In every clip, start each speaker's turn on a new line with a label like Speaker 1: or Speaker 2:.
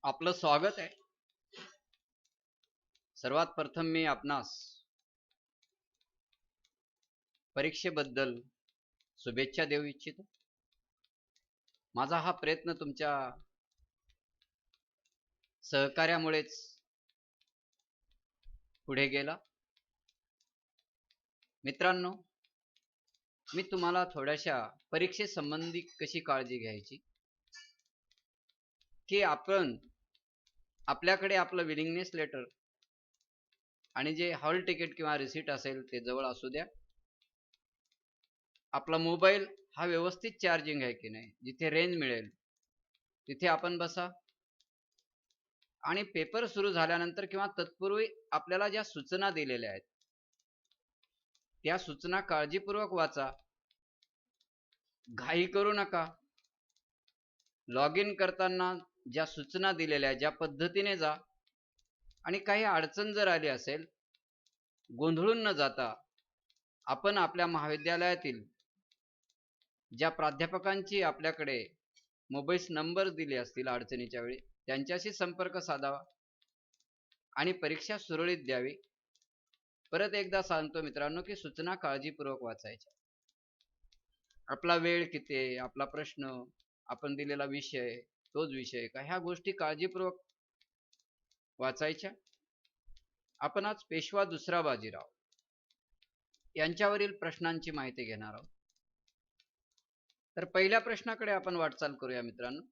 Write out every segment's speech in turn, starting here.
Speaker 1: आपलं स्वागत आहे. सर्वात प्रथम मी आपणास परीक्षेबद्दल शुभेच्छा देऊ इच्छितो. माझा हा प्रयत्न तुमच्या सहकार्यामुळेच पुढे गेला. मित्रांनो, मी तुम्हाला थोड्याशा परीक्षेसंबंधी कशी काळजी घ्यायची, की आपण आपल्याकडे आपलं विलिंगनेस लेटर आणि जे हॉल तिकीट किंवा रिसीट असेल ते जवळ असू द्या. आपला मोबाईल हा व्यवस्थित चार्जिंग आहे की नाही, जिथे रेंज मिळेल तिथे आपण बसा आणि पेपर सुरू झाल्यानंतर किंवा तत्पूर्वी आपल्याला ज्या सूचना दिलेल्या आहेत त्या सूचना काळजीपूर्वक वाचा. घाई करू नका. लॉग इन करताना ज्या सूचना दिलेल्या ज्या पद्धतीने जा आणि काही अडचण जर आली असेल गोंधळून न जाता आपण आपल्या महाविद्यालयातील ज्या प्राध्यापकांची आपल्याकडे मोबाईल नंबर दिले असतील अडचणीच्या वेळी त्यांच्याशी संपर्क साधावा आणि परीक्षा सुरळीत द्यावी. परत एकदा सांगतो मित्रांनो की सूचना काळजीपूर्वक वाचायच्या. आपला वेळ किती आहे, आपला प्रश्न, आपण दिलेला विषय, तोच विषय का, ह्या गोष्टी काळजीपूर्वक वाचायच्या. आपण आज पेशवा दुसरा बाजीराव यांच्यावरील प्रश्नांची माहिती घेणार आहोत. तर पहिल्या प्रश्नाकडे आपण वाटचाल करूया मित्रांनो,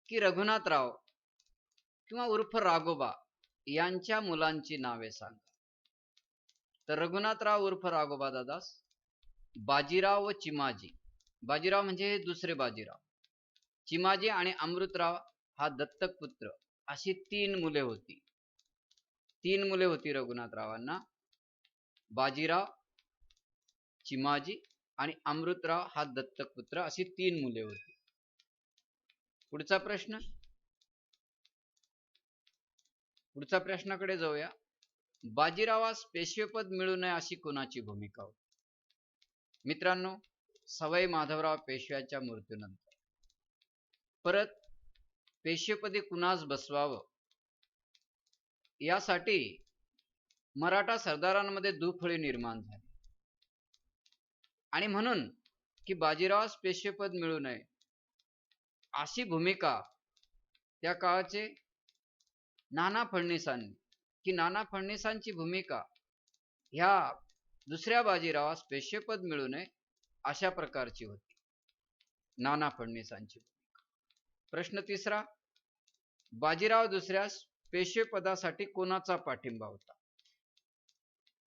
Speaker 1: की रघुनाथराव किंवा उर्फ राघोबा यांच्या मुलांची नावे सांगा. तर रघुनाथराव उर्फ राघोबा दादास बाजीराव व चिमाजी. बाजीराव म्हणजे दुसरे बाजीराव, चिमाजी आणि अमृतराव हा दत्तक पुत्र, अशी तीन मुले होती. तीन मुले होती रघुनाथरावांना. बाजीराव, चिमाजी आणि अमृतराव हा दत्तक पुत्र, अशी तीन मुले होती. पुढचा प्रश्नाकडे जाऊया. बाजीरावास पेशवेपद मिळू नये अशी कोणाची भूमिका होती? मित्रांनो, सवाई माधवराव पेशव्याच्या मृत्यूनंतर परत पेशवेपदी कुणास बसवावं यासाठी मराठा सरदारांमध्ये दुफळी निर्माण झाली आणि म्हणून की बाजीरावास पेशवेपद मिळू नये अशी भूमिका त्या काळचे नाना फडणीसांनी, की नाना फडणीसांची भूमिका ह्या दुसऱ्या बाजीरावास पेशवेपद मिळू नये अशा प्रकारची होती नाना फडणीसांची भूमिका. प्रश्न तिसरा, बाजीराव दुसऱ्यास पेशवेपदासाठी कोणाचा पाठिंबा होता?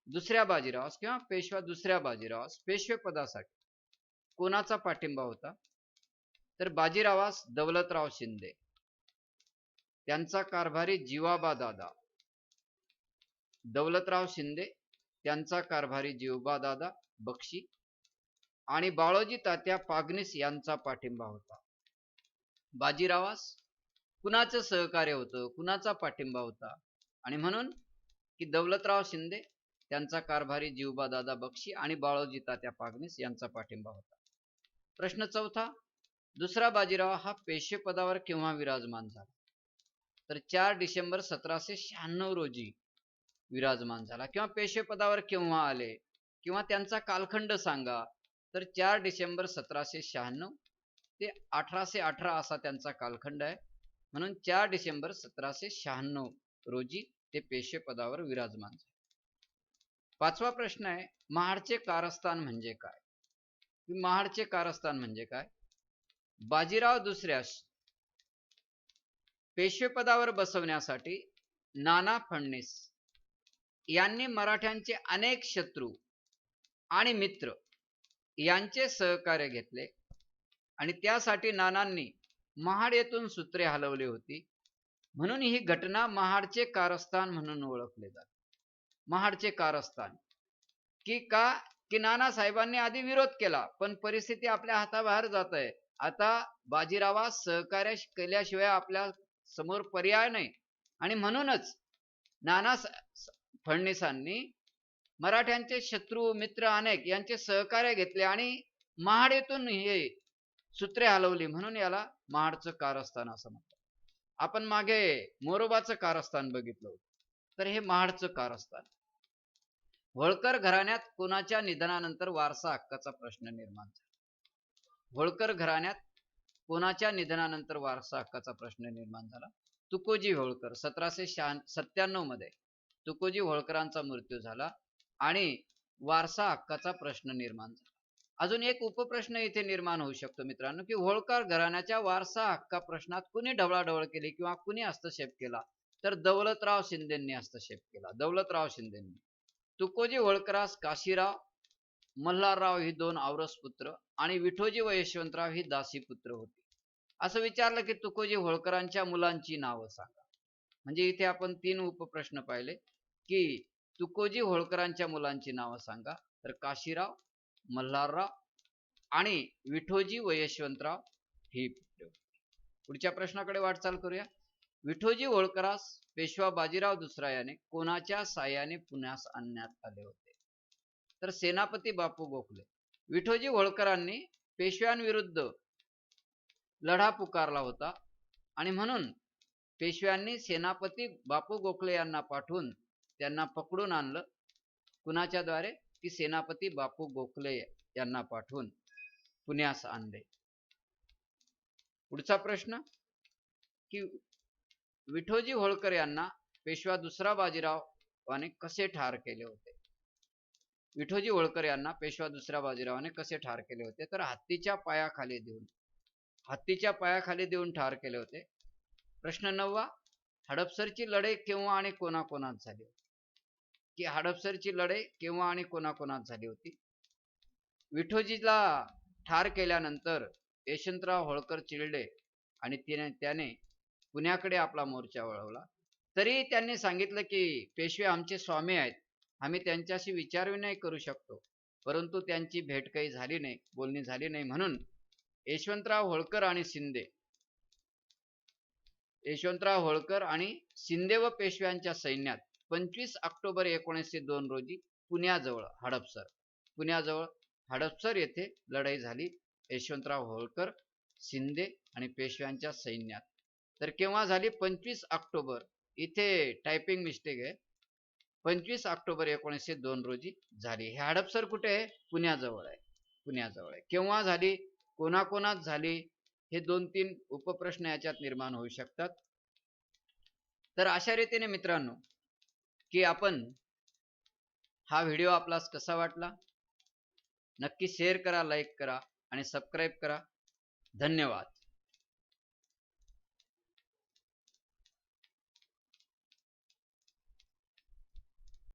Speaker 1: दुसऱ्या बाजीरावास किंवा पेशवा दुसऱ्या बाजीरावास पेशवेपदासाठी कोणाचा पाठिंबा होता? तर बाजीरावास दौलतराव शिंदे, त्यांचा कारभारी जीवाबा दादा. दौलतराव शिंदे, त्यांचा कारभारी जीवबादादा बक्षी आणि बाळोजी तात्या पागनीस यांचा पाठिंबा होता. बाजीरावास कुणाचं सहकार्य होतं, कुणाचा पाठिंबा होता? आणि म्हणून की दौलतराव शिंदे, त्यांचा कारभारी जीवबादादा बक्षी आणि बाळोजी तात्या पागनीस यांचा पाठिंबा होता. प्रश्न चौथा, दुसरा बाजीराव हा पेशवेपदावर केव्हा विराजमान झाला? तर 4 डिसेंबर 1796 रोजी विराजमान झाला. किंवा पेशवेपदावर केव्हा आले किंवा त्यांचा कालखंड सांगा. तर 4 डिसेंबर 1796 ते 1818 असा त्यांचा कालखंड आहे. म्हणून 4 डिसेंबर 1796 रोजी ते पेशवेपदावर विराजमान झाले. पाचवा प्रश्न आहे, महाडचे कारस्थान म्हणजे काय? महाडचे कारस्थान म्हणजे काय? बाजीराव दुसऱ्यास पेशवेपदावर बसवण्यासाठी नाना फडणीस यांनी मराठ्यांचे अनेक शत्रू आणि मित्र यांचे सहकार्य घेतले आणि त्यासाठी नानांनी महाड येथून सूत्रे हलवली होती. म्हणून ही घटना महाडचे कारस्थान म्हणून ओळखले जाते. महाडचे कारस्थान की नाना साहेबांनी आधी विरोध केला, पण परिस्थिती आपल्या हाताबाहेर जात आहे. आता बाजीरावास सहकार्य केल्याशिवाय आपल्या समोर पर्याय नाही आणि म्हणूनच नाना फडणीसांनी मराठ्यांचे शत्रू मित्र अनेक यांचे सहकार्य घेतले आणि महाड येथून हे सूत्रे हलवली, म्हणून याला महाडचं कारस्थान असं म्हणतात. आपण मागे मोरोबाचं कारस्थान बघितलं होतं, तर हे महाडचं कारस्थान. होळकर घराण्यात कोणाच्या निधनानंतर वारसा हक्काचा प्रश्न निर्माण झाला? होळकर घराण्यात कोणाच्या निधनानंतर वारसा हक्काचा प्रश्न निर्माण झाला? तुकोजी होळकर. 1797 मध्ये तुकोजी होळकरांचा मृत्यू झाला आणि वारसा हक्काचा प्रश्न निर्माण झाला. अजून एक उपप्रश्न इथे निर्माण होऊ शकतो मित्रांनो, की होळकर घराण्याच्या वारसा हक्का प्रश्नात कुणी ढवळाढवळ केली किंवा कुणी हस्तक्षेप केला? तर दौलतराव शिंदेंनी हस्तक्षेप केला. दौलतराव शिंदेंनी. तुकोजी होळकरास काशीराव, मल्हारराव ही 2 औरस पुत्र आणि विठोजी व यशवंतराव ही दासी पुत्र होती. असं विचारलं की तुकोजी होळकरांच्या मुलांची नावं सांगा. म्हणजे इथे आपण 3 उपप्रश्न पाहिले की तुकोजी होळकरांच्या मुलांची नावं सांगा. तर काशीराव, मल्हारराव आणि विठोजी व यशवंतराव ही पुत्र. पुढच्या प्रश्नाकडे वाटचाल करूया. विठोजी होळकरास पेशवा बाजीराव दुसरा याने कोणाच्या साह्याने पुण्यास आणण्यात आले होते? तर सेनापती बापू गोखले. विठोजी होळकरांनी पेशव्यांविरुद्ध लढा पुकारला होता आणि म्हणून पेशव्यांनी सेनापती बापू गोखले यांना पाठवून त्यांना पकडून आणलं. कुणाच्या द्वारे? की सेनापती बापू गोखले यांना पाठवून पुण्यास आणले. पुढचा प्रश्न की विठोजी होळकर यांना पेशवा दुसरा बाजीरावाने कसे ठार केले होते? विठोजी होळकर यांना पेशवा दुसऱ्या बाजीरावाने कसे ठार केले होते? तर हत्तीच्या पायाखाली देऊन ठार केले होते. प्रश्न 9वा. हडपसरची लढाई केव्हा आणि कोणाकोणात झाली? की हडपसरची लढाई केव्हा आणि कोणाकोणात झाली होती? विठोजीला ठार केल्यानंतर यशवंतराव होळकर चिडले आणि त्याने पुण्याकडे आपला मोर्चा वळवला. तरी त्यांनी सांगितलं की पेशवे आमचे स्वामी आहेत, आम्ही त्यांच्याशी विचारविनिमय करू शकतो. परंतु त्यांची भेट काही झाली नाही, बोलणी झाली नाही. म्हणून यशवंतराव होळकर आणि शिंदे व पेशव्यांच्या सैन्यात 25 ऑक्टोबर 1902 रोजी पुण्याजवळ हडपसर येथे लढाई झाली. यशवंतराव होळकर, शिंदे आणि पेशव्यांच्या सैन्यात. तर केव्हा झाली? 25 ऑक्टोबर. इथे टायपिंग मिस्टेक आहे. 25 ऑक्टोबर 1902 रोजी झाली. हे हडपसर कुठे आहे? पुण्याजवळ आहे. केव्हा झाली? कोणाकोणात झाली? हे 2-3 उपप्रश्न याच्यात निर्माण होऊ शकतात. तर अशा रीतीने मित्रांनो की आपण हा व्हिडिओ आपल्यास कसा वाटला? नक्की शेअर करा, लाईक करा आणि सबस्क्राईब करा. धन्यवाद.